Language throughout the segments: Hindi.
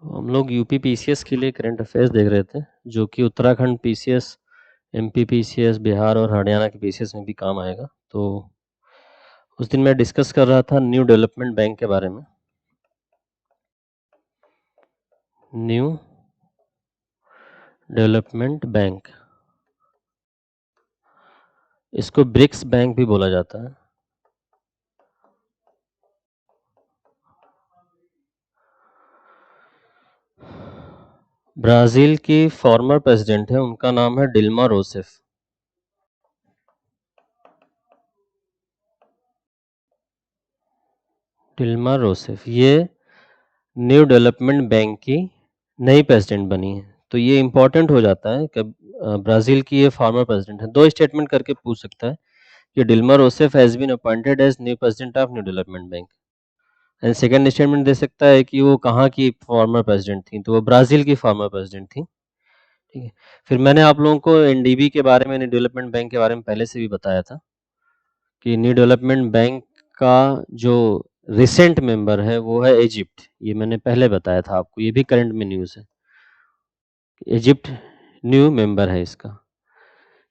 हम लोग यूपी पीसीएस के लिए करंट अफेयर्स देख रहे थे, जो कि Uttarakhand PCS, MP PCS, Bihar और हरियाणा के पीसीएस में भी काम आएगा। तो उस दिन मैं डिस्कस कर रहा था न्यू डेवलपमेंट बैंक के बारे में। न्यू डेवलपमेंट बैंक, इसको ब्रिक्स बैंक भी बोला जाता है। ब्राजील की फॉर्मर प्रेसिडेंट है, उनका नाम है डिल्मा रोसेफ। डिल्मा रोसेफ ये न्यू डेवलपमेंट बैंक की नई प्रेसिडेंट बनी है। तो ये इंपॉर्टेंट हो जाता है कि ब्राजील की ये फॉर्मर प्रेसिडेंट है। दो स्टेटमेंट करके पूछ सकता है कि Dilma Rousseff has been appointed as new president of New Development Bank. And second statement दे सकता है कि वो कहाँ की फॉर्मर प्रेसिडेंट थी, तो वो ब्राजील की फॉर्मर प्रेसिडेंट थी। ठीक है। फिर मैंने आप लोगों को एनडीबी के बारे में, न्यू डेवलपमेंट बैंक के बारे में पहले से भी बताया था कि न्यू डेवलपमेंट बैंक का जो रिसेंट मेंबर है वो है इजिप्ट। ये मैंने पहले बताया था आपको, ये भी करंट में न्यूज़ है। इजिप्ट न्यू मेंबर है इसका।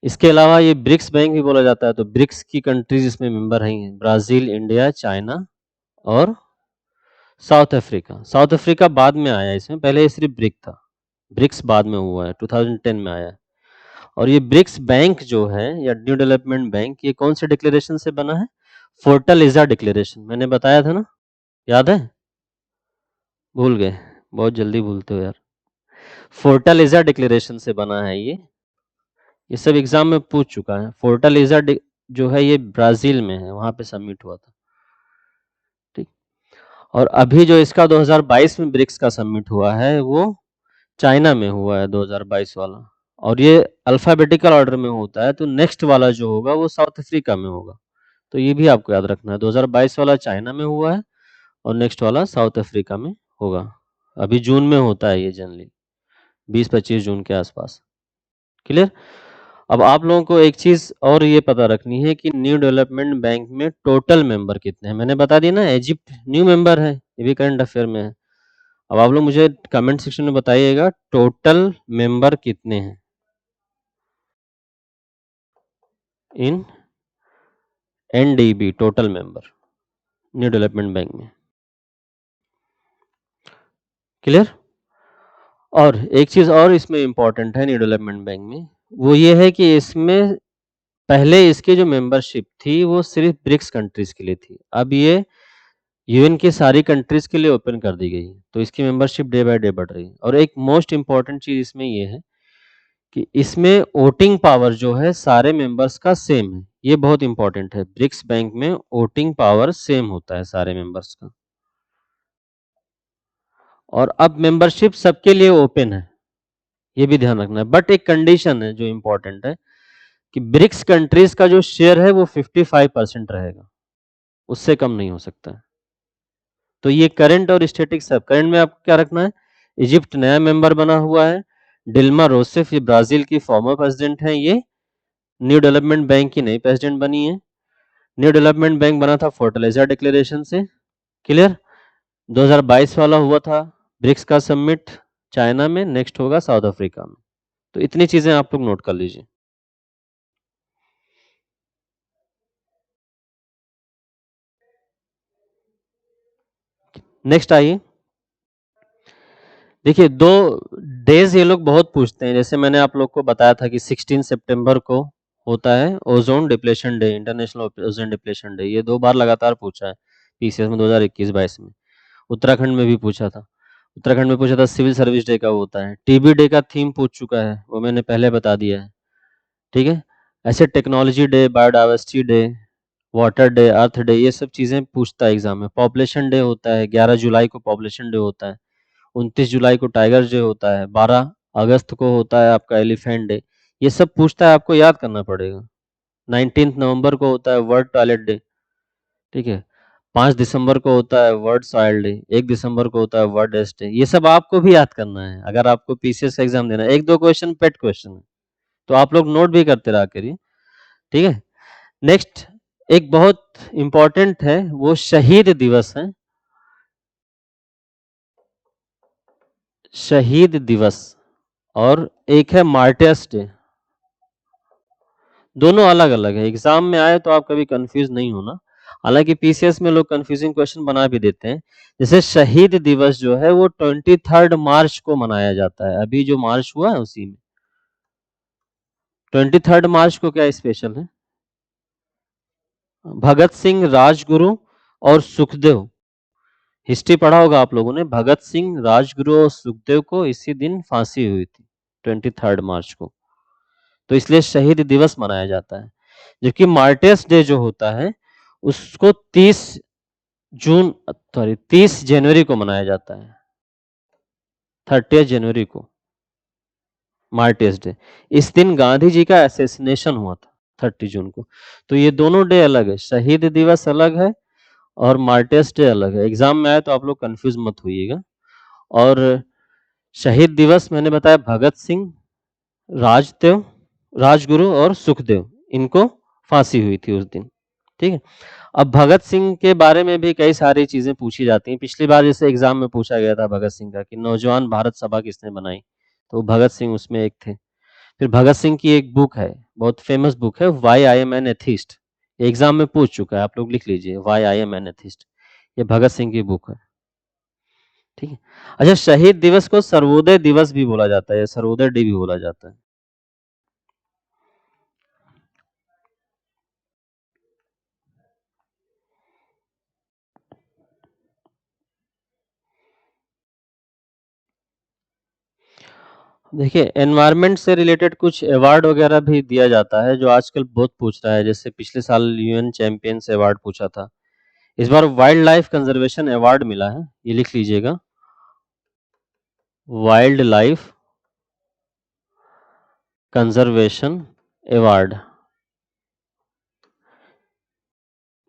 इसके अलावा ये ब्रिक्स बैंक भी बोला जाता है। तो ब्रिक्स की कंट्रीज इसमें मेंबर हैं, ब्राजील, इंडिया, चाइना और साउथ अफ्रीका। साउथ अफ्रीका बाद में आया इसमें, पहले ये सिर्फ ब्रिक था। ब्रिक्स बाद में हुआ है, 2010 में आया है। और ये ब्रिक्स बैंक जो है या न्यू डेवलपमेंट बैंक, ये कौन से डिक्लेरेशन से बना है? फोर्टालिजा डिक्लेरेशन, मैंने बताया था ना, याद है? भूल गए, बहुत जल्दी भूलते हो यार। फोर्टालिजा डिक्लेरेशन से बना है ये सब एग्जाम में पूछ चुका है। फोर्टालिजा जो है ये ब्राजील में है, वहां पे सबमिट हुआ था। ठीक। और अभी जो इसका 2022 में ब्रिक्स का सबमिट हुआ है वो चाइना में हुआ है, 2022 वाला। और ये अल्फाबेटिकल ऑर्डर में होता है, तो नेक्स्ट वाला जो होगा वो साउथ अफ्रीका में होगा। तो ये भी आपको याद रखना है, 2022 वाला चाइना में हुआ है और नेक्स्ट वाला साउथ अफ्रीका में होगा। अभी जून में होता है ये, जनरली 20-25 जून के आसपास। क्लियर? अब आप लोगों को एक चीज और ये पता रखनी है कि न्यू डेवलपमेंट बैंक में टोटल मेंबर कितने हैं। मैंने बता दिया ना, इजिप्ट न्यू मेंबर है, ये भी करंट अफेयर में है। अब आप लोग मुझे कमेंट सेक्शन में बताइएगा टोटल मेंबर कितने हैं in NDB, total member New Development Bank में। क्लियर? और एक चीज और इसमें इंपॉर्टेंट है न्यू डेवलपमेंट बैंक में, वो ये है कि इसमें पहले इसकी जो मेंबरशिप थी वो सिर्फ ब्रिक्स कंट्रीज के लिए थी। अब ये यूएन की सारी कंट्रीज के लिए ओपन कर दी गई, तो इसकी मेंबरशिप डे बाय डे बढ़ रही है। और एक मोस्ट इंपॉर्टेंट चीज इसमें ये है कि इसमें वोटिंग पावर जो है सारे मेंबर्स का सेम है। ये बहुत इंपॉर्टेंट है, ब्रिक्स बैंक में वोटिंग पावर सेम होता है सारे मेंबर्स का। और अब मेंबरशिप सबके लिए ओपन है, ये भी ध्यान रखना है। बट एक कंडीशन है जो इंपॉर्टेंट है कि ब्रिक्स कंट्रीज का जो शेयर है वो 55% रहेगा, उससे कम नहीं हो सकता है। तो ये करंट और स्टैटिक सब। करंट में आपको क्या रखना है? इजिप्ट नया मेंबर बना हुआ है, डिल्मा रोसेफ ये ब्राजील की फॉर्मर प्रेसिडेंट है, ये न्यू डेवलपमेंट बैंक की नई प्रेसिडेंट बनी है। न्यू डेवलपमेंट बैंक बना था फोर्टलाइजा डिक्लेरेशन से। क्लियर? 2022 वाला हुआ था ब्रिक्स का सबमिट चाइना में, नेक्स्ट होगा साउथ अफ्रीका में। तो इतनी चीजें आप लोग नोट कर लीजिए। नेक्स्ट आइए, देखिए दो डेज ये लोग बहुत पूछते हैं। जैसे मैंने आप लोग को बताया था कि 16 सितंबर को होता है ozone depletion day, international ozone depletion day. ये 2 बार लगातार पूछा है पीसीएस में, 2021-22 में। उत्तराखंड में भी पूछा था। उत्तराखंड में पूछा था सिविल सर्विस डे कब होता है। टीबी डे का थीम पूछ चुका है, वो मैंने पहले बता दिया है। ठीक है। ऐसे technology day, biodiversity day, water day, earth day, ये सब चीजें पूछता है एग्जाम में। पॉपुलेशन डे होता है 11 जुलाई को, पॉपुलेशन डे होता है। 29 जुलाई को टाइगर डे होता है। 12 अगस्त को होता है आपका एलिफेंट डे। ये सब पूछता है, आपको याद करना पड़ेगा। 19 नवंबर को होता है वर्ल्ड टॉयलेट डे। ठीक है। 5 दिसंबर को होता है वर्ल्ड सॉइल डे। 1 दिसंबर को होता है वर्ल्ड एस्ट डे। ये सब आपको भी याद करना है अगर आपको पीसीएस एग्जाम देना है। 1-2 क्वेश्चन पेट क्वेश्चन है, तो आप लोग नोट भी करते रहा करिए। ठीक है। नेक्स्ट एक बहुत इंपॉर्टेंट है, वो शहीद दिवस है। शहीद दिवस और एक है मार्टियर्स डे। दोनों अलग-अलग है। एग्जाम में आए तो आप कभी कंफ्यूज नहीं होना। हालांकि पीसीएस में लोग कंफ्यूजिंग क्वेश्चन बना भी देते हैं। जैसे शहीद दिवस जो है वो 23 मार्च को मनाया जाता है। अभी जो मार्च हुआ है उसी में 23 मार्च को क्या स्पेशल है? भगत सिंह, राजगुरु और सुखदेव, हिस्ट्री पढ़ा होगा आप लोगों ने। भगत सिंह, राजगुरु और सुखदेव को इसी दिन फांसी हुई थी 23 मार्च को, तो इसलिए शहीद दिवस मनाया जाता है। जबकि मार्टियर्स डे जो होता है उसको 30 जनवरी को मनाया जाता है, 30 जनवरी को मार्टियर्स डे। इस दिन गांधी जी का असैसिनेशन हुआ था 30 जून को। तो ये दोनों डे अलग है, शहीद दिवस अलग है और मार्टियर्स डे अलग है। एग्जाम में आए तो आप लोग कंफ्यूज मत होइएगा। और शहीद दिवस मैंने बताया भगत सिंह, राजदेव, राजगुरु और सुखदेव, इनको फांसी हुई थी उस दिन। ठीक है। अब भगत सिंह के बारे में भी कई सारी चीजें पूछी जाती हैं। पिछली बार जैसे एग्जाम में पूछा गया था भगत सिंह का कि नौजवान भारत सभा किसने बनाई, तो भगत सिंह उसमें एक थे। फिर भगत सिंह की एक बुक है, बहुत फेमस बुक है, why I am an atheist. Exam में पूछ चुका है, आप लोग लिख लीजिए, why I am an atheist. ये भगत सिंह की बुक है। ठीक है। अच्छा, शहीद दिवस को सर्वोदय दिवस भी बोला जाता है, सर्वोदय डे भी बोला जाता है। देखिए, एनवायरनमेंट से रिलेटेड कुछ अवार्ड वगैरह भी दिया जाता है जो आजकल बहुत पूछ रहा है। जैसे पिछले साल यूएन चैंपियंस अवार्ड पूछा था, इस बार वाइल्ड लाइफ कंजर्वेशन अवार्ड मिला है, ये लिख लीजिएगा, वाइल्ड लाइफ कंजर्वेशन अवार्ड।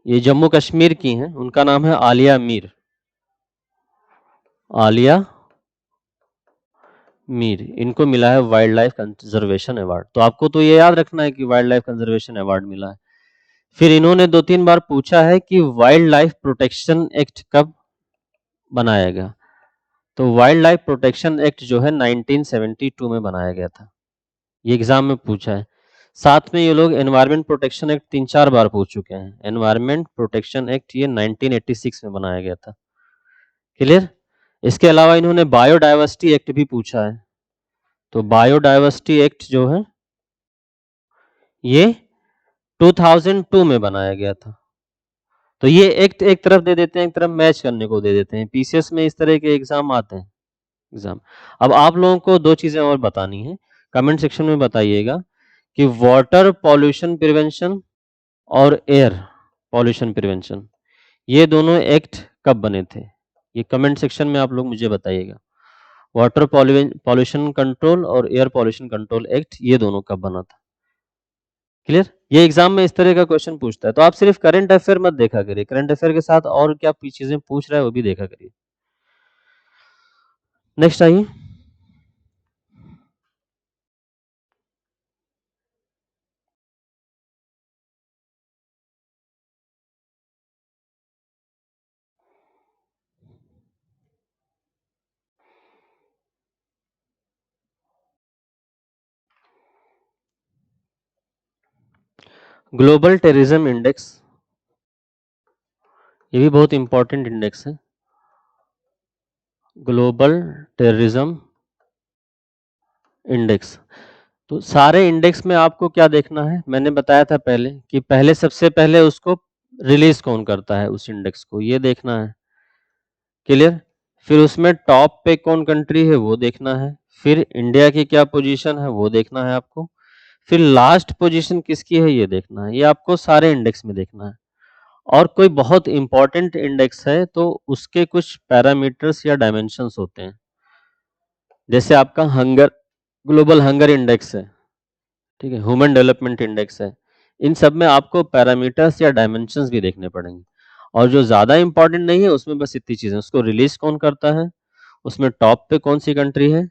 ये जम्मू कश्मीर की हैं, उनका नाम है आलिया मीर। आलिया मीर, इनको मिला है वाइल्ड लाइफ कंजर्वेशन अवार्ड। तो आपको तो ये याद रखना है कि वाइल्ड लाइफ कंजर्वेशन अवार्ड मिला है। फिर इन्होंने 2-3 बार पूछा है कि वाइल्ड लाइफ प्रोटेक्शन एक्ट कब बनाया गया। तो वाइल्ड लाइफ प्रोटेक्शन एक्ट जो है 1972 में बनाया गया था, ये एग्जाम में पूछा है। साथ में ये लोग एनवायरमेंट प्रोटेक्शन एक्ट 3-4 बार पूछ चुके हैं। एनवायरमेंट प्रोटेक्शन एक्ट ये 1986 में बनाया गया था। क्लियर? इसके अलावा इन्होंने बायोडायवर्सिटी एक्ट भी पूछा है। तो बायोडायवर्सिटी एक्ट जो है ये 2002 में बनाया गया था। तो ये एक्ट एक तरफ दे देते हैं, एक तरफ मैच करने को दे देते हैं। पीसीएस में इस तरह के एग्जाम आते हैं। एग्जाम, अब आप लोगों को दो चीजें और बतानी है, कमेंट सेक्शन में बताइएगा कि वाटर पॉल्यूशन प्रिवेंशन और एयर पॉल्यूशन प्रिवेंशन, ये दोनों एक्ट कब बने थे। ये कमेंट सेक्शन में आप लोग मुझे बताइएगा। वाटर पॉल्यूशन कंट्रोल और एयर पॉल्यूशन कंट्रोल एक्ट, ये दोनों कब बना था। क्लियर? ये एग्जाम में इस तरह का क्वेश्चन पूछता है। तो आप सिर्फ करंट अफेयर मत देखा करिए, करंट अफेयर के साथ और क्या चीजें पूछ रहा है वो भी देखा करिए। नेक्स्ट आइए, ग्लोबल टेररिज्म इंडेक्स, ये भी बहुत इंपॉर्टेंट इंडेक्स है। ग्लोबल टेररिज्म इंडेक्स, तो सारे इंडेक्स में आपको क्या देखना है, मैंने बताया था पहले कि पहले सबसे पहले उसको रिलीज कौन करता है उस इंडेक्स को, ये देखना है। क्लियर? फिर उसमें टॉप पे कौन कंट्री है वो देखना है। फिर इंडिया की क्या पोजीशन है वो देखना है आपको। फिर लास्ट पोजीशन किसकी है ये देखना है। ये आपको सारे इंडेक्स में देखना है। और कोई बहुत इंपॉर्टेंट इंडेक्स है तो उसके कुछ पैरामीटर्स या डायमेंशंस होते हैं। जैसे आपका हंगर, ग्लोबल हंगर इंडेक्स है, ठीक है, ह्यूमन डेवलपमेंट इंडेक्स है। इन सब में आपको पैरामीटर्स या डायमेंशंस भी देखने पड़ेंगे। और जो ज़्यादा इंपॉर्टेंट नहीं है उसमें बस इतनी चीज़ें, उसको रिलीज कौन करता है, उसमें टॉप पे कौन सी कंट्री है,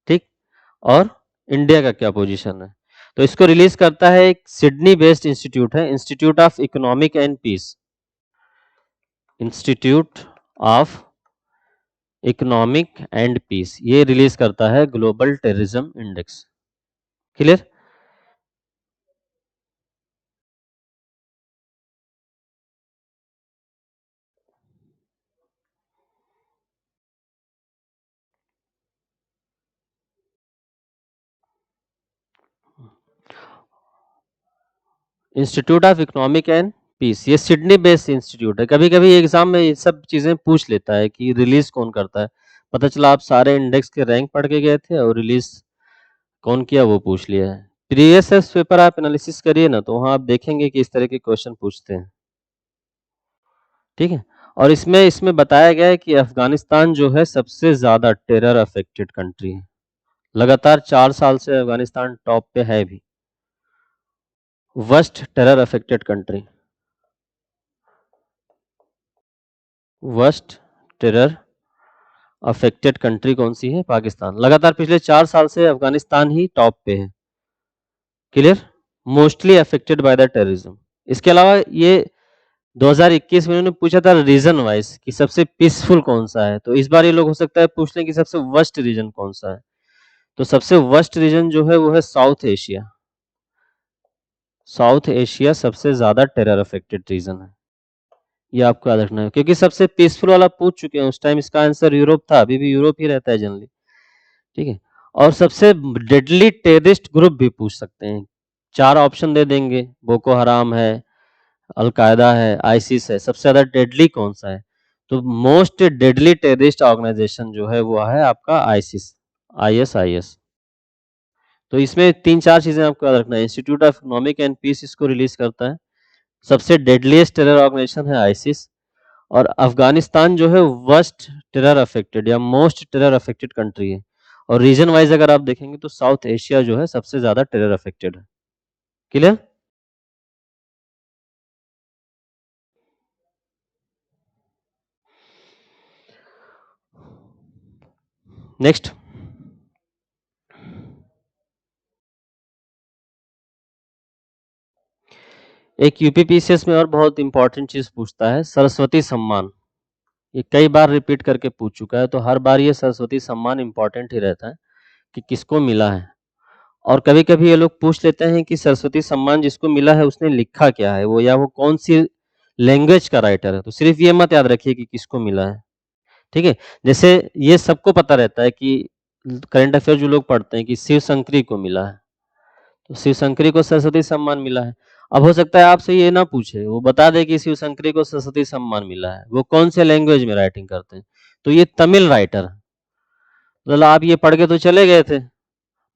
ठीक, और इंडिया का क्या पोजीशन है। तो इसको रिलीज करता है एक सिडनी बेस्ड इंस्टीट्यूट है, institute of economic and peace, institute of economic and peace, ये रिलीज करता है global terrorism index. Clear? Institute of economic and peace, ये सिडनी बेस्ड इंस्टीट्यूट है। कभी कभी एग्जाम में ये सब चीजें पूछ लेता है कि रिलीज कौन करता है। पता चला आप सारे इंडेक्स के रैंक पढ़ के गए थे और रिलीज कौन किया वो पूछ लिया है। प्रीवियस पेपर आप एनालिसिस करिए ना, तो वहां आप देखेंगे कि इस तरह के क्वेश्चन पूछते हैं। ठीक है। और इसमें इसमें बताया गया है कि अफगानिस्तान जो है सबसे ज्यादा टेरर अफेक्टेड कंट्री है। लगातार 4 साल से अफगानिस्तान टॉप पे है भी, worst terror affected country. Worst terror affected country कौन सी है? पाकिस्तान। लगातार पिछले 4 साल से अफगानिस्तान ही टॉप पे है। Clear? Mostly affected by the terrorism. इसके अलावा ये 2021 में उन्होंने पूछा था रीजन वाइज कि सबसे पीसफुल कौन सा है, तो इस बार ये लोग हो सकता है पूछ लें कि सबसे वर्स्ट रीजन कौन सा है। तो सबसे वर्स्ट रीजन जो है वो है साउथ एशिया। साउथ एशिया सबसे ज्यादा टेरर अफेक्टेड रीजन है, ये आपको याद रखना है। क्योंकि सबसे पीसफुल वाला पूछ चुके हैं, उस टाइम इसका आंसर यूरोप था, अभी भी यूरोप ही रहता है जनरली। ठीक है। और सबसे डेडली टेररिस्ट ग्रुप भी पूछ सकते हैं। 4 ऑप्शन दे देंगे, बोको हराम है, अलकायदा है, आईसिस है, सबसे ज्यादा डेडली कौन सा है? तो मोस्ट डेडली टेररिस्ट ऑर्गेनाइजेशन जो है वो है आपका आईसिस, आईएसआईएस। तो इसमें 3-4 चीजें आपको याद रखना है। Institute of economic and peace इसको रिलीज करता है, सबसे डेडलीस्ट टेरर ऑर्गेनाइजेशन है आईसिस, और अफगानिस्तान जो है वर्स्ट टेरर अफेक्टेड या मोस्ट टेरर अफेक्टेड कंट्री है। और रीजन वाइज अगर आप देखेंगे तो साउथ एशिया जो है सबसे ज्यादा टेरर अफेक्टेड है। क्लियर? नेक्स्ट, एक यूपीपीसीएस में और बहुत इंपॉर्टेंट चीज पूछता है, सरस्वती सम्मान। ये कई बार रिपीट करके पूछ चुका है, तो हर बार ये सरस्वती सम्मान इंपॉर्टेंट ही रहता है कि किसको मिला है। और कभी कभी ये लोग पूछ लेते हैं कि सरस्वती सम्मान जिसको मिला है उसने लिखा क्या है, वो या वो कौन सी लैंग्वेज का राइटर है। तो सिर्फ ये मत याद रखिए कि किसको मिला है। ठीक है। जैसे ये सबको पता रहता है कि करंट अफेयर जो लोग पढ़ते हैं कि शिव शंकरी को मिला है, तो शिव शंकरी को सरस्वती सम्मान मिला है। अब हो सकता है आपसे ये ना पूछे, वो बता दे कि शिव शंकरी को सरस्वती सम्मान मिला है, वो कौन से लैंग्वेज में राइटिंग करते हैं, तो ये तमिल राइटर है। मतलब आप ये पढ़ के तो चले गए थे,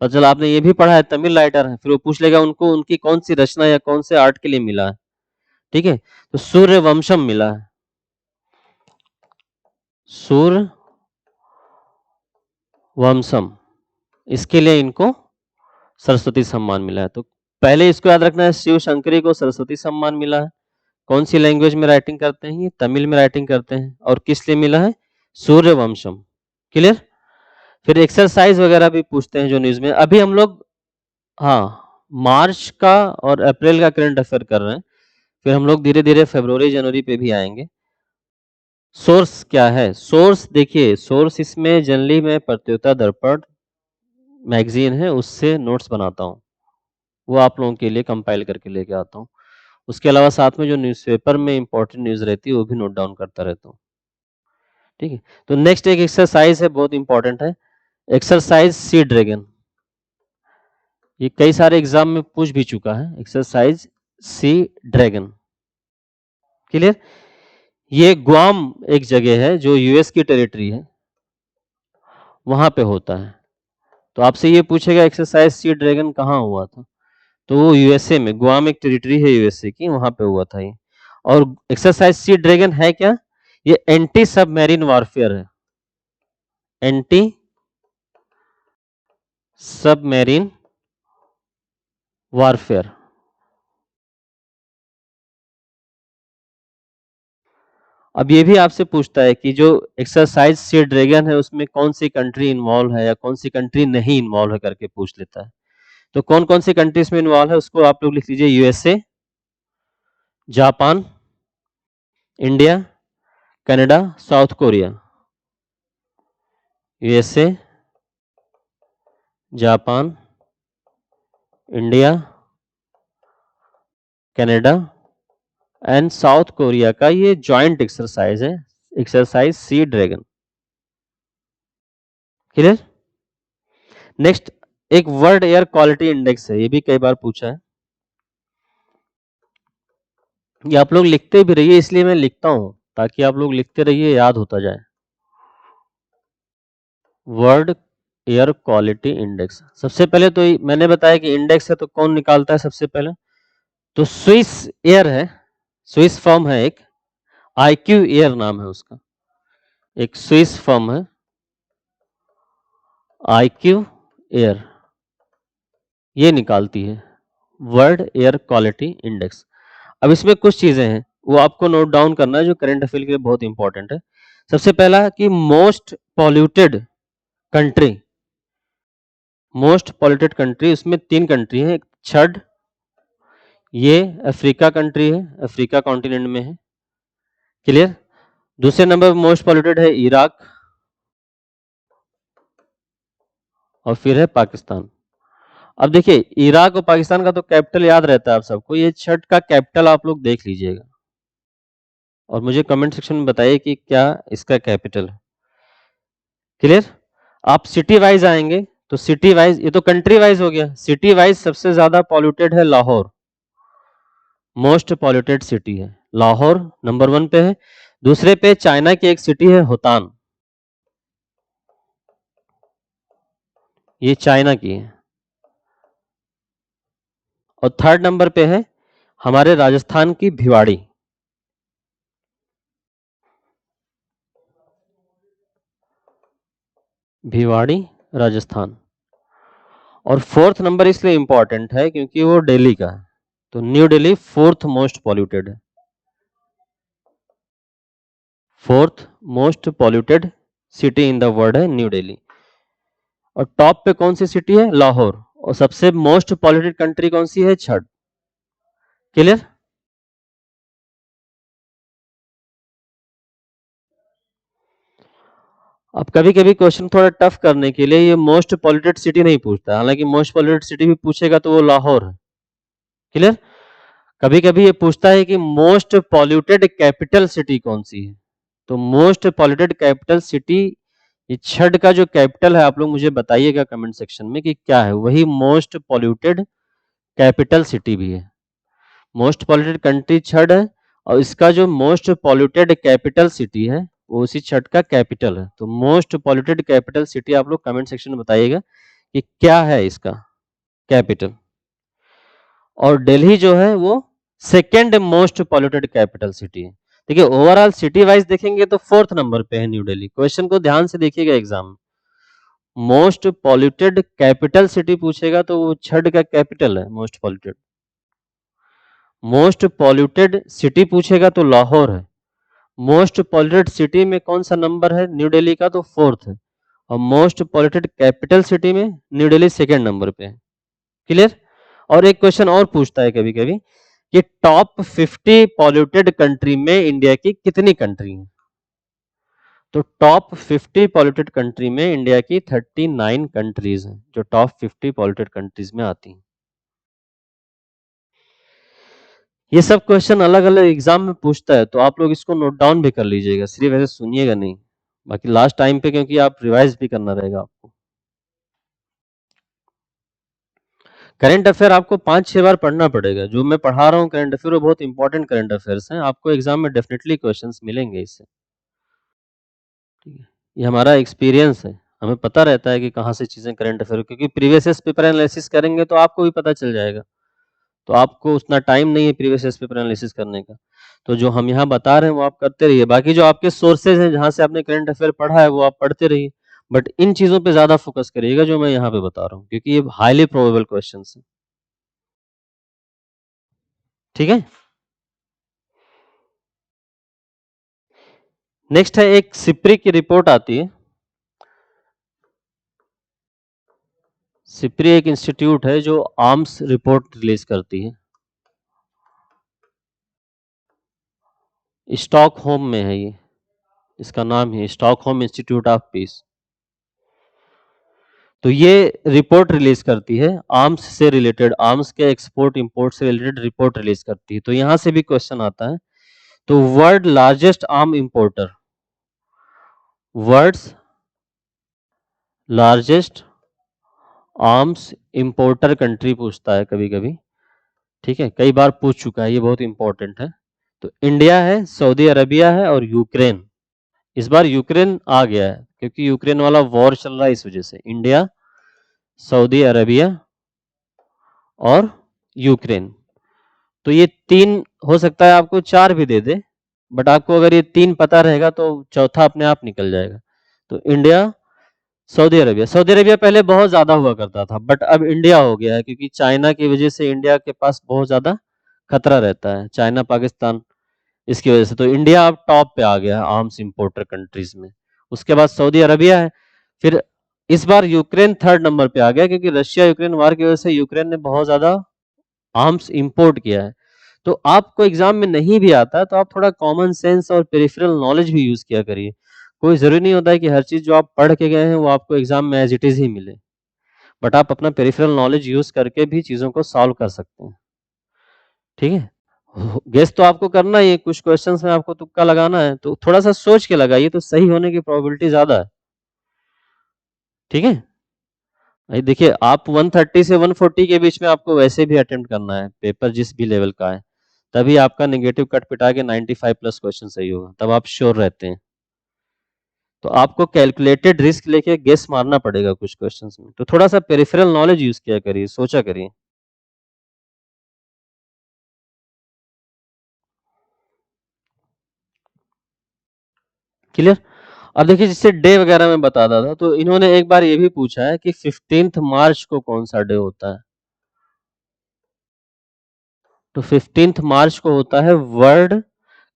और चलो आपने ये भी पढ़ा है तमिल राइटर है, फिर वो पूछ लेगा उनको उनकी कौन सी रचना या कौन से आर्ट के लिए मिला है। ठीक है। तो सूर्यवंशम मिला है, सूर्यवंशम, इसके लिए इनको सरस्वती सम्मान मिला है। तो पहले इसको याद रखना है, शिव शंकरी को सरस्वती सम्मान मिला है। कौन सी लैंग्वेज में राइटिंग करते हैं? ये तमिल में राइटिंग करते हैं। और किस लिए मिला है? सूर्यवंशम। क्लियर? फिर एक्सरसाइज वगैरह भी पूछते हैं जो न्यूज में। अभी हम लोग, हाँ, मार्च का और अप्रैल का करंट अफेयर कर रहे हैं, फिर हम लोग धीरे धीरे फरवरी जनवरी पे भी आएंगे। सोर्स क्या है? सोर्स देखिए, सोर्स इसमें जनरली मैं प्रतियोगिता दर्पण मैगजीन है उससे नोट्स बनाता हूँ, वो आप लोगों के लिए कंपाइल करके लेके आता हूँ। उसके अलावा साथ में जो न्यूज़पेपर में इंपॉर्टेंट न्यूज़ रहती है वो भी नोट डाउन करता रहता हूँ। ठीक है। तो नेक्स्ट एक एक्सरसाइज है, बहुत इंपॉर्टेंट है, एक्सरसाइज सी ड्रैगन। ये कई सारे एग्जाम में पूछ भी चुका है, एक्सरसाइज सी ड्रैगन। क्लियर? ये ग्वाम एक जगह है जो यूएस की टेरिटरी है, वहां पे होता है। तो आपसे ये पूछेगा एक्सरसाइज सी ड्रैगन कहाँ हुआ था, तो वो यूएसए में, ग्वाम एक टेरिटरी है यूएसए की, वहां पे हुआ था ये। और एक्सरसाइज सी ड्रैगन है क्या? ये एंटी सबमरीन वारफेयर है, एंटी सबमरीन वारफेयर। अब ये भी आपसे पूछता है कि जो एक्सरसाइज सी ड्रैगन है उसमें कौन सी कंट्री इन्वॉल्व है या कौन सी कंट्री नहीं इन्वॉल्व है करके पूछ लेता है। तो कौन कौन सी कंट्रीज में इन्वॉल्व है उसको आप लोग लिख लीजिए, USA, Japan, India, Canada, south Korea. USA, Japan, India, Canada and south Korea का ये जॉइंट एक्सरसाइज है, exercise sea dragon. Clear? Next एक वर्ल्ड एयर क्वालिटी इंडेक्स है, ये भी कई बार पूछा है। ये आप लोग लिखते भी रहिए, इसलिए मैं लिखता हूं ताकि आप लोग लिखते रहिए, याद होता जाए। वर्ल्ड एयर क्वालिटी इंडेक्स, सबसे पहले तो मैंने बताया कि इंडेक्स है तो कौन निकालता है सबसे पहले, तो स्विस एयर है, स्विस फर्म है एक, आईक्यू एयर नाम है उसका, एक स्विस फर्म है आईक्यू एयर, ये निकालती है वर्ल्ड एयर क्वालिटी इंडेक्स। अब इसमें कुछ चीजें हैं वो आपको नोट डाउन करना है जो करंट अफेयर के लिए बहुत इंपॉर्टेंट है। सबसे पहला कि most polluted country, most polluted country, उसमें 3 कंट्री है, एक छड, ये अफ्रीका कंट्री है, अफ्रीका कॉन्टिनेंट में है। क्लियर? दूसरे नंबर पर मोस्ट पॉल्यूटेड है इराक, और फिर है पाकिस्तान। अब देखिए इराक और पाकिस्तान का तो कैपिटल याद रहता है आप सबको, ये छठ का कैपिटल आप लोग देख लीजिएगा और मुझे कमेंट सेक्शन में बताइए कि क्या इसका कैपिटल है। क्लियर? आप सिटी वाइज आएंगे तो सिटी वाइज, ये तो कंट्री वाइज हो गया, सिटी वाइज सबसे ज्यादा पॉल्यूटेड है लाहौर, मोस्ट पॉल्यूटेड सिटी है लाहौर, नंबर 1 पे है। दूसरे पे चाइना की एक सिटी है होतान, ये चाइना की है। और थर्ड नंबर पे है हमारे राजस्थान की भिवाड़ी, भिवाड़ी राजस्थान। और फोर्थ नंबर इसलिए इंपॉर्टेंट है क्योंकि वो दिल्ली का है, तो New Delhi fourth most polluted है, fourth most polluted city in the world है न्यू दिल्ली। और टॉप पे कौन सी सिटी है? लाहौर। और सबसे मोस्ट पॉल्यूटेड कंट्री कौन सी है? छठ। क्लियर? अब कभी कभी क्वेश्चन थोड़ा टफ करने के लिए ये मोस्ट पॉल्यूटेड सिटी नहीं पूछता, हालांकि मोस्ट पॉल्यूटेड सिटी भी पूछेगा तो वो लाहौर है। क्लियर? कभी कभी ये पूछता है कि मोस्ट पॉल्यूटेड कैपिटल सिटी कौन सी है, तो मोस्ट पॉल्यूटेड कैपिटल सिटी, ये छठ का जो कैपिटल है आप लोग मुझे बताइएगा कमेंट सेक्शन में कि क्या है, वही मोस्ट पॉल्यूटेड कैपिटल सिटी भी है। मोस्ट पॉल्यूटेड कंट्री छठ है और इसका जो मोस्ट पॉल्यूटेड कैपिटल सिटी है वो उसी छठ का कैपिटल है। तो मोस्ट पॉल्यूटेड कैपिटल सिटी आप लोग कमेंट सेक्शन में बताइएगा कि क्या है इसका कैपिटल। और दिल्ली जो है वो second most polluted capital city है। देखिए ओवरऑल सिटी वाइज देखेंगे तो फोर्थ नंबर पे है न्यू दिल्ली। क्वेश्चन को ध्यान से देखिएगा एग्जाम में, मोस्ट पॉल्यूटेड कैपिटल सिटी पूछेगा तो वो छठ का कैपिटल है most polluted. Most polluted city पूछेगा तो लाहौर है। मोस्ट पॉल्यूटेड सिटी में कौन सा नंबर है? न्यू दिल्ली का, तो फोर्थ है। और मोस्ट पॉल्यूटेड कैपिटल सिटी में न्यू दिल्ली सेकेंड नंबर पे है। क्लियर? और एक क्वेश्चन और पूछता है कभी कभी कि टॉप 50 पॉल्यूटेड कंट्री में इंडिया की कितनी कंट्री है? तो टॉप 50 पॉल्यूटेड कंट्री में इंडिया की 39 कंट्रीज हैं जो टॉप 50 पॉल्यूटेड कंट्रीज में आती हैं। ये सब क्वेश्चन अलग अलग एग्जाम में पूछता है तो आप लोग इसको नोट डाउन भी कर लीजिएगा, सिर्फ ऐसे सुनिएगा नहीं, बाकी लास्ट टाइम पे क्योंकि आप रिवाइज भी करना रहेगा आपको। करंट अफेयर आपको 5-6 बार पढ़ना पड़ेगा, जो मैं पढ़ा रहा हूँ करंट अफेयर वो बहुत इंपॉर्टेंट करंट अफेयर्स हैं, आपको एग्जाम में डेफिनेटली क्वेश्चंस मिलेंगे इससे। ठीक है, ये हमारा एक्सपीरियंस है, हमें पता रहता है कि कहाँ से चीजें करंट अफेयर, क्योंकि प्रीवियस पेपर एनालिसिस करेंगे तो आपको भी पता चल जाएगा, तो आपको उतना टाइम नहीं है प्रीवियस पेपर एनालिसिस करने का, तो जो हम यहाँ बता रहे हैं वो आप करते रहिए। बाकी जो आपके सोर्सेज हैं जहाँ से आपने करंट अफेयर पढ़ा है वो आप पढ़ते रहिए, बट इन चीजों पे ज्यादा फोकस करिएगा जो मैं यहाँ पे बता रहा हूँ, क्योंकि ये हाईली प्रोबेबल क्वेश्चन है। ठीक है? नेक्स्ट है एक सिप्री की रिपोर्ट आती है। सिप्री एक इंस्टीट्यूट है जो आर्म्स रिपोर्ट रिलीज करती है, स्टॉकहोम में है ये, इसका नाम है स्टॉकहोम इंस्टीट्यूट ऑफ पीस। तो ये रिपोर्ट रिलीज करती है आर्म्स से रिलेटेड, आर्म्स के एक्सपोर्ट इंपोर्ट से रिलेटेड रिपोर्ट रिलीज करती है। तो यहां से भी क्वेश्चन आता है। तो world largest arm importer, world's largest arms importer country पूछता है कभी कभी, ठीक है, कई बार पूछ चुका है, ये बहुत इंपॉर्टेंट है। तो इंडिया है, सऊदी अरबिया है और यूक्रेन। इस बार यूक्रेन आ गया है क्योंकि यूक्रेन वाला वॉर चल रहा है, इस वजह से इंडिया, सऊदी अरबिया और यूक्रेन। तो ये तीन, हो सकता है आपको चार भी दे दे, बट आपको अगर ये तीन पता रहेगा तो चौथा अपने आप निकल जाएगा। तो India, Saudi Arabia, Saudi Arabia पहले बहुत ज्यादा हुआ करता था, बट अब इंडिया हो गया है क्योंकि चाइना की वजह से इंडिया के पास बहुत ज्यादा खतरा रहता है, चाइना पाकिस्तान, इसकी वजह से। तो इंडिया अब टॉप पे आ गया है आर्म्स इंपोर्टर कंट्रीज में। उसके बाद सऊदी अरबिया है, फिर इस बार यूक्रेन थर्ड नंबर पे आ गया क्योंकि रशिया यूक्रेन वार की वजह से यूक्रेन ने बहुत ज्यादा आर्म्स इंपोर्ट किया है। तो आपको एग्जाम में नहीं भी आता है तो आप थोड़ा कॉमन सेंस और पेरिफेरल नॉलेज भी यूज किया करिए। कोई जरूरी नहीं होता है कि हर चीज जो आप पढ़ के गए हैं वो आपको एग्जाम में एज इट इज ही मिले, बट आप अपना पेरिफेरल नॉलेज यूज करके भी चीजों को सॉल्व कर सकते हैं। ठीक है, गेस तो आपको करना ही है, कुछ क्वेश्चंस में आपको तुक्का लगाना है, तो थोड़ा सा सोच के लगाइए तो सही होने की प्रोबेबिलिटी ज्यादा है। ठीक है, देखिए आप 130 से 140 के बीच में आपको वैसे भी अटेम्प्ट करना है, पेपर जिस भी लेवल का है, तभी आपका नेगेटिव कट पिटा के 95 प्लस क्वेश्चन सही होगा, तब आप श्योर रहते हैं। तो आपको कैलकुलेटेड रिस्क लेके गेस मारना पड़ेगा कुछ क्वेश्चंस में, तो थोड़ा सा पेरिफेरल नॉलेज यूज किया करिए, सोचा करिए। क्लियर। अब देखिए जिससे डे वगैरह में बताता था, तो इन्होंने एक बार ये भी पूछा है कि 15 मार्च को कौन सा डे होता है। तो 15 मार्च को होता है वर्ल्ड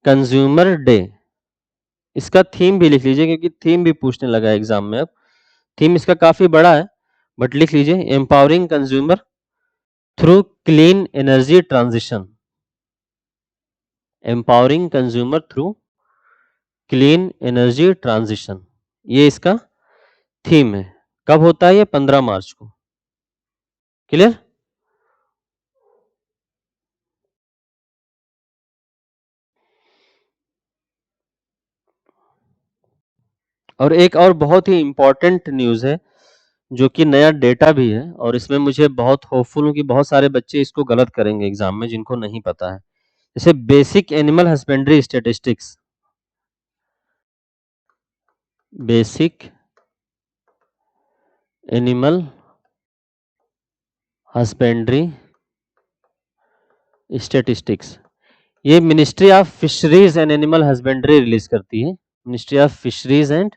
कंज्यूमर डे। इसका थीम भी लिख लीजिए क्योंकि थीम भी पूछने लगा है एग्जाम में अब। थीम इसका काफी बड़ा है, बट लिख लीजिए, empowering consumer through clean energy transition, empowering consumer through clean energy transition, ये इसका थीम है। कब होता है ये? 15 मार्च को। क्लियर। और एक और बहुत ही इंपॉर्टेंट न्यूज है जो कि नया डेटा भी है, और इसमें मुझे बहुत होपफुल हूं कि बहुत सारे बच्चे इसको गलत करेंगे एग्जाम में जिनको नहीं पता है। जैसे basic animal husbandry statistics, basic animal husbandry statistics, ये Ministry of Fisheries and Animal Husbandry release करती है, Ministry of Fisheries and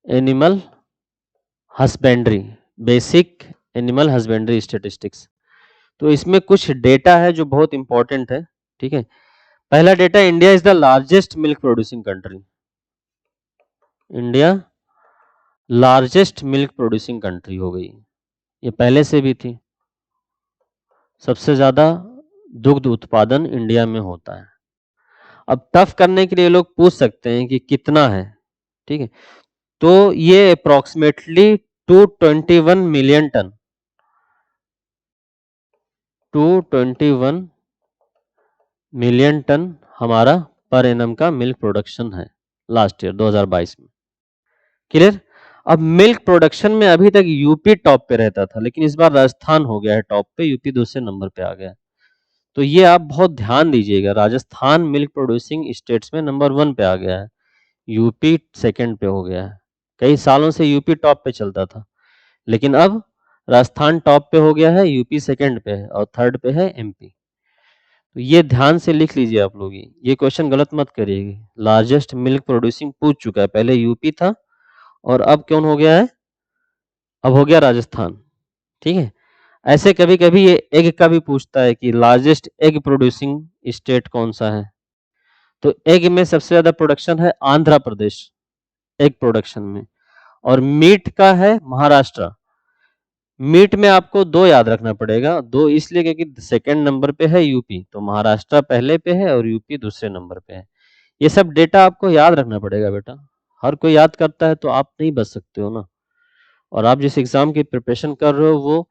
Animal Husbandry, basic animal husbandry statistics. तो इसमें कुछ डेटा है जो बहुत इंपॉर्टेंट है। ठीक है, पहला data, India is the largest milk producing country, India largest milk producing country हो गई, ये पहले से भी थी, सबसे ज्यादा दुग्ध उत्पादन इंडिया में होता है। अब टफ करने के लिए लोग पूछ सकते हैं कि कितना है। ठीक है, तो ये approximately 221 million ton, 221 million ton हमारा पर एनम का मिल्क प्रोडक्शन है लास्ट ईयर 2022 में। क्लियर। अब मिल्क प्रोडक्शन में अभी तक यूपी टॉप पे रहता था, लेकिन इस बार राजस्थान हो गया है टॉप पे, यूपी दूसरे नंबर पे आ गया है। तो ये आप बहुत ध्यान दीजिएगा, राजस्थान मिल्क प्रोड्यूसिंग स्टेट्स में नंबर 1 पे आ गया है, यूपी सेकंड पे हो गया है। कई सालों से यूपी टॉप पे चलता था, लेकिन अब राजस्थान टॉप पे हो गया है, यूपी सेकंड पे है और थर्ड पे है एमपी। तो ये ध्यान से लिख लीजिए आप लोग, ये क्वेश्चन गलत मत करिएगा। लार्जेस्ट मिल्क प्रोड्यूसिंग पूछ चुका है, पहले यूपी था और अब कौन हो गया है? अब हो गया राजस्थान। ठीक है, ऐसे कभी कभी ये एग का भी पूछता है कि लार्जेस्ट एग प्रोड्यूसिंग स्टेट कौन सा है। तो एग में सबसे ज्यादा प्रोडक्शन है आंध्र प्रदेश, एग प्रोडक्शन में, और मीट का है महाराष्ट्र। मीट में आपको दो याद रखना पड़ेगा, दो इसलिए क्योंकि सेकंड नंबर पे है यूपी, तो महाराष्ट्र पहले पे है और यूपी दूसरे नंबर पे है। ये सब डेटा आपको याद रखना पड़ेगा बेटा, हर कोई याद करता है तो आप नहीं बच सकते हो ना। और आप जिस एग्ज़ाम की प्रिपरेशन कर रहे हो वो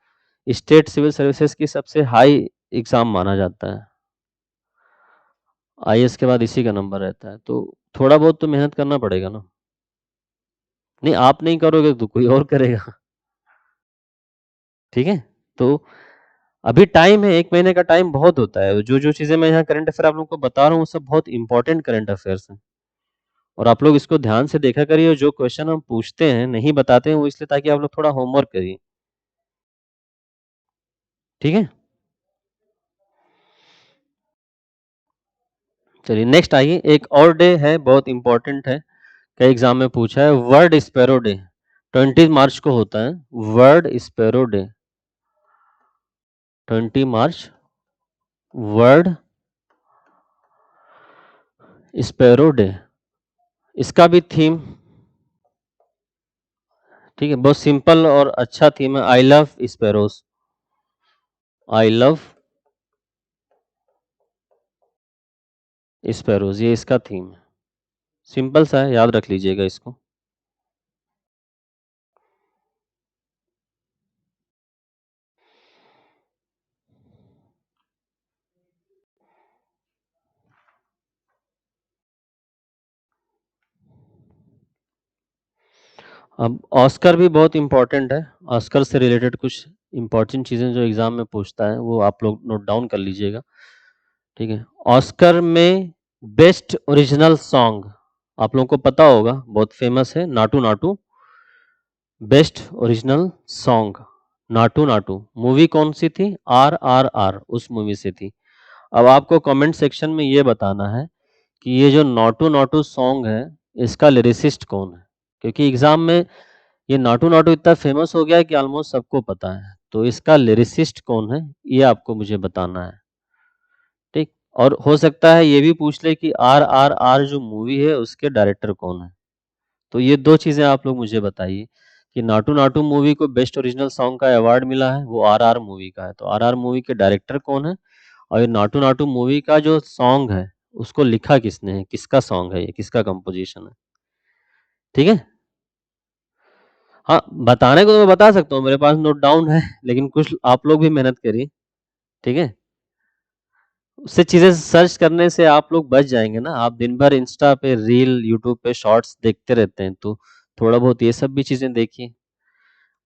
स्टेट सिविल सर्विसेज की सबसे हाई एग्ज़ाम माना जाता है। आईएएस के बाद इसी का नंबर रहता है, तो थोड़ा बहुत तो मेहनत करना पड़ेगा ना। नहीं, आप नहीं करोगे तो कोई और करेगा। ठीक है? तो अभी टाइम है, 1 महीने का टाइम बहुत होता है। जो-जो चीज़ें मैं यहाँ करंट अफ़ेयर आप लोगों को बता रहा हूँ, वो सब बहुत इम्पोर्टेंट करंट अफ़ेयर्स हैं। और आप लोग इसको ध्यान से देखा करिए और जो क्वेश्चन हम पूछते हैं, नहीं बताते हैं, वो इसलिए ताकि आप लोग थोड़ा होमवर्क करिए। ठीक है? चलिए नेक्स्ट आइए, एक और डे है, बहुत इम्पोर्टेंट है, कई एग्ज़ाम में पूछा है, वर्ल्ड स्पैरो डे। 20 मार्च को होता है, वर्ल्ड स्पैरो डे। 20 मार्च वर्ल्ड स्पैरो डे। इसका भी थीम ठीक है, बहुत सिंपल और अच्छा थीम है, I love sparrows. I love sparrows, ये इसका थीम है। सिंपल सा है, याद रख लीजिएगा इसको। अब ऑस्कर भी बहुत इम्पोर्टेंट है, ऑस्कर से रिलेटेड कुछ इम्पोर्टेंट चीज़ें जो एग्ज़ाम में पूछता है, वो आप लोग नोट डाउन कर लीजिएगा। ठीक है, ऑस्कर में बेस्ट ओरिजिनल सॉन्ग आप लोगों को पता होगा, बहुत फेमस है, Naatu Naatu. Best original song Naatu Naatu, movie कौन सी थी? RRR, उस मूवी से थी। अब आपको कमेंट सेक्शन में ये बताना है कि ये जो नाटू नाटू सॉन्ग है, इसका लिरिसिस्ट कौन है? क्योंकि एग्ज़ाम में ये नाटू नाटू इतना फेमस हो गया है कि ऑलमोस्ट सबको पता है। तो इसका लिरिसिस्ट कौन है, ये आपको मुझे बताना है। ठीक? और हो सकता है ये भी पूछ ले कि RRR जो मूवी है, उसके डायरेक्टर कौन है? तो ये 2 चीज़ें आप लोग मुझे बताइए कि नाटू नाटू मूवी को बेस्ट ओरिजिनल सॉन्ग का अवार्ड मिला है, वो RR मूवी का है। तो RR मूवी के डायरेक्टर कौन है? और ये नाटू नाटू मूवी का जो सॉन्ग है, उसको लिखा किसने है? किसका सॉन्ग है ये? किसका कंपोज़िशन है? ठीक है? हाँ, बताने को तो मैं बता सकता हूँ, मेरे पास नोट डाउन है, लेकिन कुछ आप लोग भी मेहनत करिए, ठीक है? उससे चीज़ें सर्च करने से आप लोग बच जाएँगे ना, आप दिन भर इंस्टा पे रील, यूट्यूब पे शॉर्ट्स देखते रहते हैं, तो थोड़ा बहुत ये सब भी चीज़ें देखिए।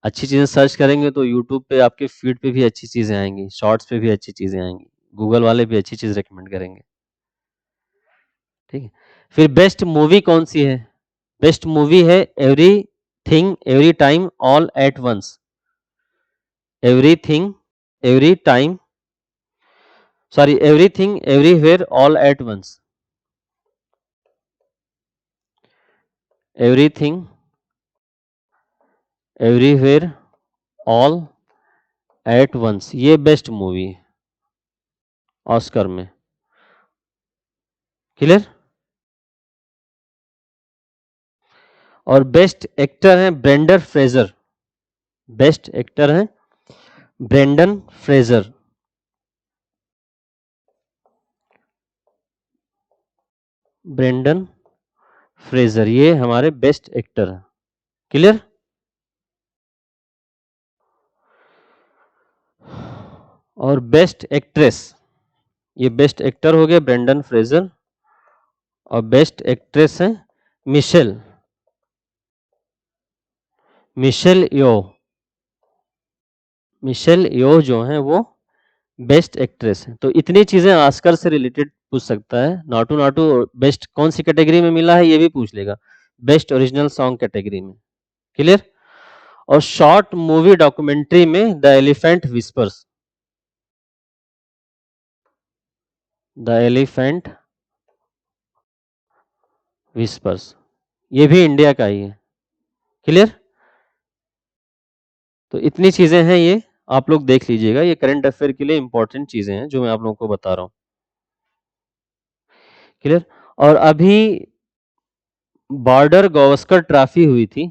अच्छी चीज़ें सर्च करेंगे तो यूट्यूब पे आपके फीड पे भी अच्छी चीज़ें आएँगी, शॉर्ट्स पे भी अच्छी चीज़ें आएँगी, गूगल वाले भी अच्छी चीज़ रिकमेंड करेंगे, ठीक है? फिर बेस्ट मूवी कौन-सी है? बेस्ट मूवी है everything every time all at once. Everything every time sorry everything everywhere all at once. Everything everywhere all at once, ये बेस्ट मूवी है ऑस्कर में। क्लियर? और बेस्ट एक्टर हैं ब्रेंडन फ्रेजर। बेस्ट एक्टर हैं ब्रेंडन फ्रेजर। ब्रेंडन फ्रेजर, ये हमारे बेस्ट एक्टर हैं। क्लियर? और बेस्ट एक्ट्रेस, ये बेस्ट एक्टर हो गए ब्रेंडन फ्रेजर, और बेस्ट एक्ट्रेस हैं मिशेल मिशेल यो। मिशेल यो जो हैं वो बेस्ट एक्ट्रेस हैं। तो इतनी चीज़ें ऑस्कर से रिलेटेड पूछ सकता है। नाटू नाटू बेस्ट कौन सी कैटेगरी में मिला है, ये भी पूछ लेगा, बेस्ट ओरिजिनल सॉन्ग कैटेगरी में। क्लियर? और शॉर्ट मूवी डॉक्यूमेंट्री में the elephant whispers. The elephant whispers, ये भी इंडिया का ही है। क्लियर? तो इतनी चीजें हैं, ये आप लोग देख लीजिएगा, ये करंट अफेयर के लिए इंपॉर्टेंट चीजें हैं जो मैं आप लोगों को बता रहा हूँ। क्लियर? और अभी बॉर्डर गावस्कर ट्रॉफी हुई थी।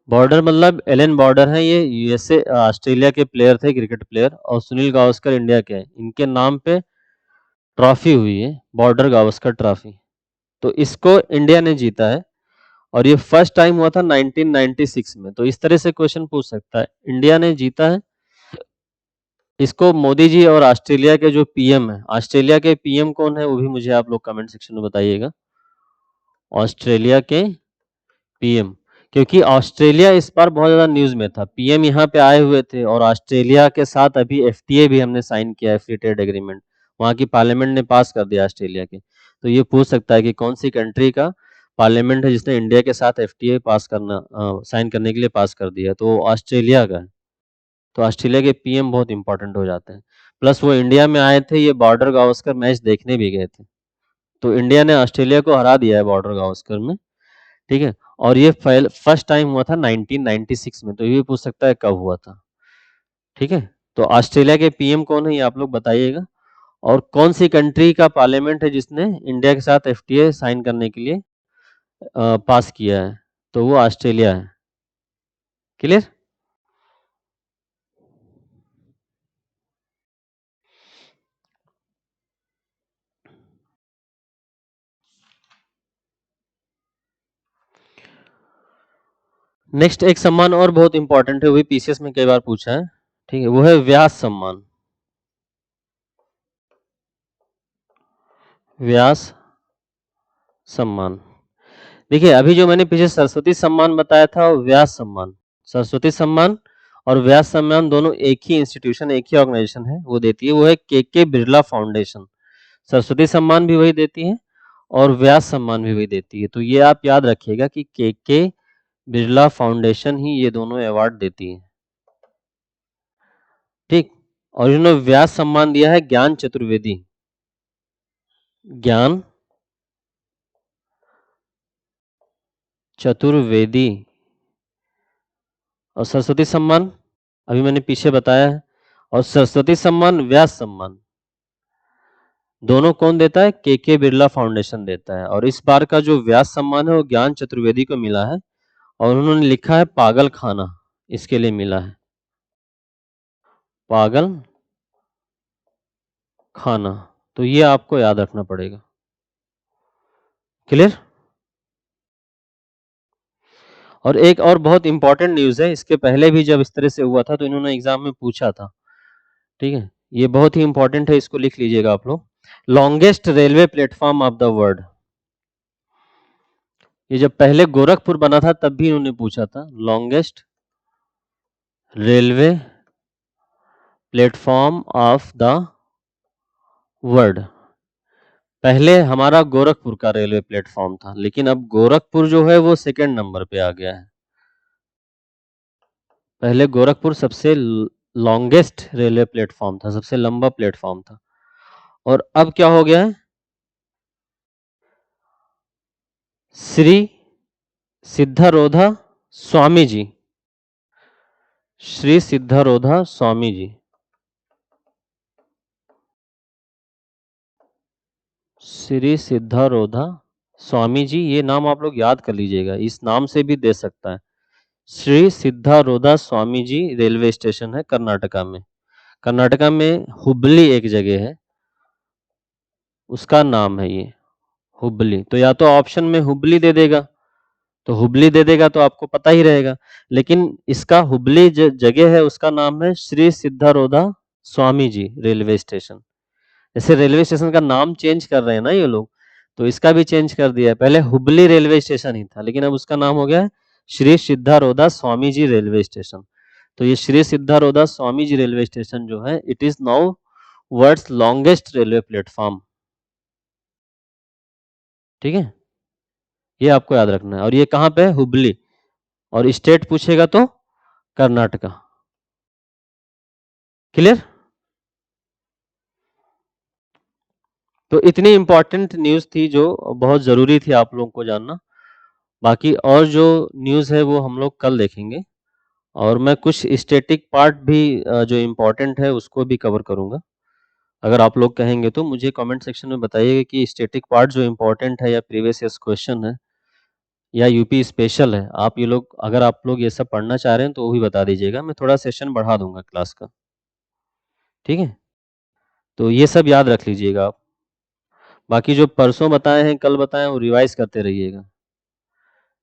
बॉर्डर मतलब एलन बॉर्डर हैं, ये यूएसए ऑस्ट्रेलिया के प्लेयर थे, क्रिकेट प्लेयर, और सुनील गावस्कर इंडिया के हैं। इनके नाम पे ट्रॉफी हुई है, बॉर्डर गावस्कर ट्रॉफी। तो इसको इंडिया ने जीता है। और ये फर्स्ट टाइम हुआ था 1996 में। तो इस तरह से क्वेश्चन पूछ सकता है। इंडिया ने जीता है इसको। मोदी जी और ऑस्ट्रेलिया के जो पीएम है, ऑस्ट्रेलिया के पीएम कौन है वो भी मुझे आप लोग कमेंट सेक्शन में बताइएगा। ऑस्ट्रेलिया के पीएम, क्योंकि ऑस्ट्रेलिया इस बार बहुत ज्यादा न्यूज में था। पीएम यहाँ पे आए हुए थे और ऑस्ट्रेलिया के साथ अभी एफटीए भी हमने साइन किया है, फ्री ट्रेड एग्रीमेंट। वहाँ की पार्लियामेंट ने पास कर दिया ऑस्ट्रेलिया के। तो ये पूछ सकता है कि कौन सी कंट्री का पार्लियामेंट है जिसने इंडिया के साथ एफटीए पास करना साइन करने के लिए पास कर दिया, तो ऑस्ट्रेलिया का है। तो ऑस्ट्रेलिया के पीएम बहुत इंपॉर्टेंट हो जाते हैं। प्लस वो इंडिया में आए थे, ये बॉर्डर गावस्कर मैच देखने भी गए थे। तो इंडिया ने ऑस्ट्रेलिया को हरा दिया है बॉर्डर गावस्कर में। ठीक है, और ये फर्स्ट टाइम हुआ था 1996 में। तो ये भी पूछ सकता है कब हुआ था। ठीक है, तो ऑस्ट्रेलिया के पीएम कौन है ये आप लोग बताइएगा। और कौन सी कंट्री का पार्लियामेंट है जिसने इंडिया के साथ एफटीए साइन करने के लिए पास किया है, तो वो ऑस्ट्रेलिया है। क्लियर। नेक्स्ट एक सम्मान और बहुत इंपॉर्टेंट है, वो भी पीसीएस में कई बार पूछा है। ठीक है, वो है व्यास सम्मान। व्यास सम्मान। देखिए, अभी जो मैंने पीछे सरस्वती सम्मान बताया था वो व्यास सम्मान। सरस्वती सम्मान और व्यास सम्मान दोनों एक ही इंस्टीट्यूशन, एक ही ऑर्गेनाइजेशन है, वो देती है। वो है के बिरला फाउंडेशन। सरस्वती सम्मान भी वही देती है और व्यास सम्मान भी वही देती है। तो ये आप याद रखिएगा कि के बिरला फाउंडेशन ही ये दोनों अवार्ड देती है। ठीक। और इन्होंने व्यास सम्मान दिया है ज्ञान चतुर्वेदी। ज्ञान चतुर्वेदी। और सरस्वती सम्मान अभी मैंने पीछे बताया है। और सरस्वती सम्मान, व्यास सम्मान दोनों कौन देता है? के बिरला फाउंडेशन देता है। और इस बार का जो व्यास सम्मान है वो ज्ञान चतुर्वेदी को मिला है और उन्होंने लिखा है पागल खाना, इसके लिए मिला है। पागल खाना, तो ये आपको याद रखना पड़ेगा। क्लियर। और एक और बहुत इंपॉर्टेंट न्यूज है, इसके पहले भी जब इस तरह से हुआ था तो इन्होंने एग्जाम में पूछा था। ठीक है, ये बहुत ही इंपॉर्टेंट है, इसको लिख लीजिएगा आप लोग। Longest railway platform of the world. ये जब पहले गोरखपुर बना था तब भी इन्होंने पूछा था, longest railway platform of the world. पहले हमारा गोरखपुर का रेलवे प्लेटफॉर्म था, लेकिन अब गोरखपुर जो है वो सेकंड नंबर पे आ गया है। पहले गोरखपुर सबसे लॉन्गेस्ट रेलवे प्लेटफॉर्म था, सबसे लंबा प्लेटफॉर्म था। और अब क्या हो गया है? श्री सिद्धारोधा स्वामी जी। श्री सिद्धारोधा स्वामी जी। श्री सिद्धारोधा स्वामी जी, ये नाम आप लोग याद कर लीजिएगा, इस नाम से भी दे सकता है। श्री सिद्धारोधा स्वामी जी रेलवे स्टेशन है कर्नाटका में। कर्नाटका में हुबली एक जगह है, उसका नाम है ये हुबली। तो या तो ऑप्शन में हुबली दे देगा, तो हुबली दे देगा तो आपको पता ही रहेगा। लेकिन इसका हुबली जगह है, उसका नाम है श्री सिद्धारोधा स्वामी जी रेलवे स्टेशन। जैसे रेलवे स्टेशन का नाम चेंज कर रहे हैं ना ये लोग, तो इसका भी चेंज कर दिया है। पहले हुबली रेलवे स्टेशन ही था, लेकिन अब उसका नाम हो गया है श्री सिद्धारोधा स्वामी जी रेलवे स्टेशन। तो ये श्री सिद्धारोधा स्वामी जी रेलवे स्टेशन जो है, it is now world's longest railway platform. ठीक है, ये आपको याद रखना है। और ये कहाँ पे है? हुबली। और स्टेट पूछेगा तो कर्नाटका। क्लियर। तो इतनी इंपॉर्टेंट न्यूज थी जो बहुत जरूरी थी आप लोगों को जानना। बाकी और जो न्यूज है वो हम लोग कल देखेंगे। और मैं कुछ स्टैटिक पार्ट भी जो इम्पोर्टेंट है उसको भी कवर करूंगा। अगर आप लोग कहेंगे तो मुझे कमेंट सेक्शन में बताइएगा कि स्टैटिक पार्ट जो इम्पोर्टेंट है या प्रीवियस ईयर्स क्वेश्चन है या यूपी स्पेशल है, आप ये लोग अगर आप लोग ये सब पढ़ना चाह रहे हैं तो वो भी बता दीजिएगा, मैं थोड़ा सेशन बढ़ा दूंगा क्लास का। ठीक है, तो ये सब याद रख लीजिएगा आप। बाकी जो परसों बताए हैं, कल बताए हैं, वो रिवाइज करते रहिएगा।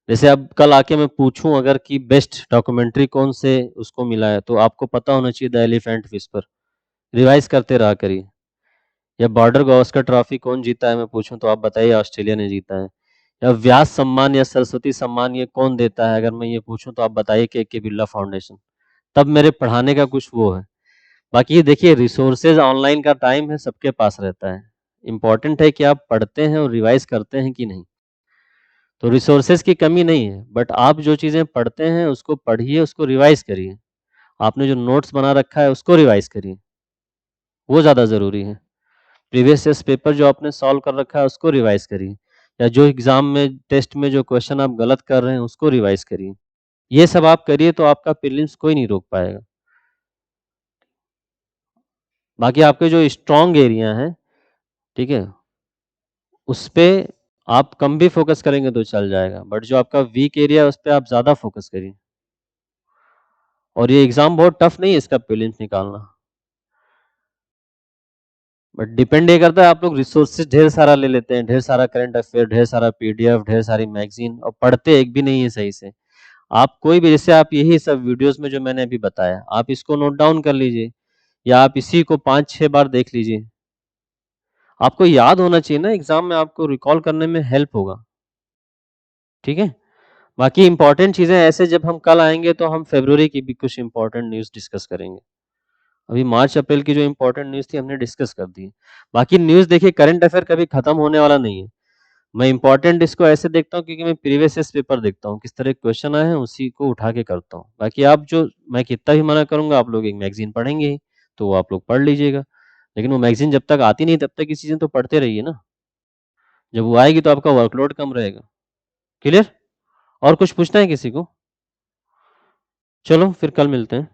जैसे अब कल आके मैं पूछूं अगर कि बेस्ट डॉक्यूमेंट्री कौन से उसको मिला है, तो आपको पता होना चाहिए द एलिफेंट विस्पर, रिवाइज करते रहा करिए। या बॉर्डर गावस्कर ट्रॉफी कौन जीता है मैं पूछूं तो आप बताइए ऑस्ट्रेलिया ने जीता है। या व्यास सम्मान या सरस्वती सम्मान ये कौन देता है अगर मैं ये पूछूं तो आप बताइए के बिरला फाउंडेशन। तब मेरे पढ़ाने का कुछ वो है। बाकी ये देखिए रिसोर्सेज ऑनलाइन का टाइम है, सबके पास रहता है। इम्पोर्टेंट है कि आप पढ़ते हैं और रिवाइज करते हैं कि नहीं। तो रिसोर्सेज की कमी नहीं है, बट आप जो चीज़ें पढ़ते हैं उसको पढ़िए, उसको रिवाइज करिए। आपने जो नोट्स बना रखा है उसको रिवाइज करिए, वो ज़्यादा ज़रूरी है। प्रीवियस ईयर्स पेपर जो आपने सॉल्व कर रखा है उसको रिवाइज करिए, या जो एग्जाम में टेस्ट में जो क्वेश्चन आप गलत कर रहे हैं उसको रिवाइज करिए। ये सब आप करिए तो आपका प्रीलिम्स कोई नहीं रोक पाएगा। बाकी आपके जो स्ट्रॉन्ग एरिया हैं, ठीक है, उस पे आप कम भी फोकस करेंगे तो चल जाएगा, बट जो आपका वीक एरिया है उस पे आप ज़्यादा फोकस करिए। और ये एग्ज़ाम बहुत टफ नहीं है इसका प्रीलिम्स निकालना, बट डिपेंड ये करता है आप लोग रिसोर्सेज ढेर सारा ले लेते हैं, ढेर सारा करंट अफेयर, ढेर सारा पीडीएफ, ढेर सारी मैगजीन, और पढ़ते एक भी नहीं है सही से। आप कोई भी, जैसे आप यही सब वीडियोस में जो मैंने अभी बताया आप इसको नोट डाउन कर लीजिए, या आप इसी को 5-6 बार देख लीजिए। आपको याद होना चाहिए ना, एग्जाम में आपको रिकॉल करने में हेल्प होगा। ठीक है, बाकी इंपॉर्टेंट चीजें ऐसे जब हम कल आएंगे तो हम फरवरी की भी कुछ इंपॉर्टेंट न्यूज़ डिस्कस करेंगे। अभी मार्च अप्रैल की जो इंपॉर्टेंट न्यूज़ थी हमने डिस्कस कर दी। बाकी न्यूज़ देखिए, करंट अफेयर कभी खत्म होने वाला नहीं है। मैं इंपॉर्टेंट इसको ऐसे देखता हूँ क्योंकि मैं प्रीवियस ईयर पेपर देखता हूँ, किस तरह के क्वेश्चन आए हैं उसी को उठा के करता हूँ। बाकी आप जो, मैं कितना भी मना करूंगा आप लोग एक मैगजीन पढ़ेंगे ही, तो वो आप लोग पढ़ लीजिएगा। लेकिन वो मैगजीन जब तक आती नहीं तब तक ये चीजें तो पढ़ते रहिए ना। जब वो आएगी तो आपका वर्कलोड कम रहेगा। क्लियर? और कुछ पूछना है किसी को? चलो फिर कल मिलते हैं।